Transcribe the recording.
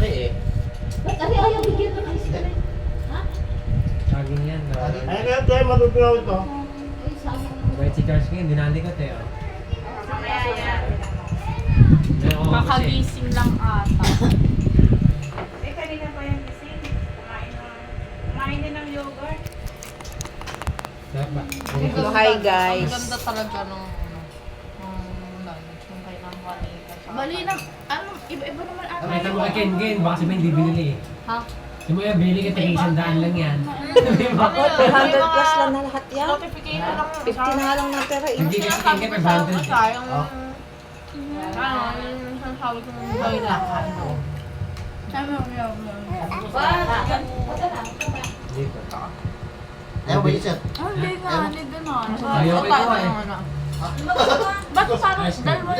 malaki eh. Ba't ari ayaw bigyan ng ice cream? Ha? Saging yan. Ay, kaya tayo matutunaw ito. Ay, sabi ko. Kahit si Charles ngayon, dinali ko tayo. Mamaya yan. Meron ako kasi. Kakagising lang ata. Eh, kanina pa yung gising. Kumain din ng yogurt. Sarap ba? Hello, hi guys. Ang ganda talaga nung lunch. Nung kailang kanina. Bali na, ano, iba-iba naman ata. Nakita mo kay Ken, baka sabihin hindi binili eh. Ha? Si Moya, binili ka tigil 100 lang yan. Ako, 200 plus lang na lahat yan. Notification lang. 50 na nga lang natira eh. Hindi kasi Ken kay 500. Sayang. Ano, yung sasabi ko ng buhay na. Sabi mo yun. Dito. Eh, wait, sir. Hindi nga, hindi gano'n. Ayaw ko ikaw eh. Ba't parang dalawa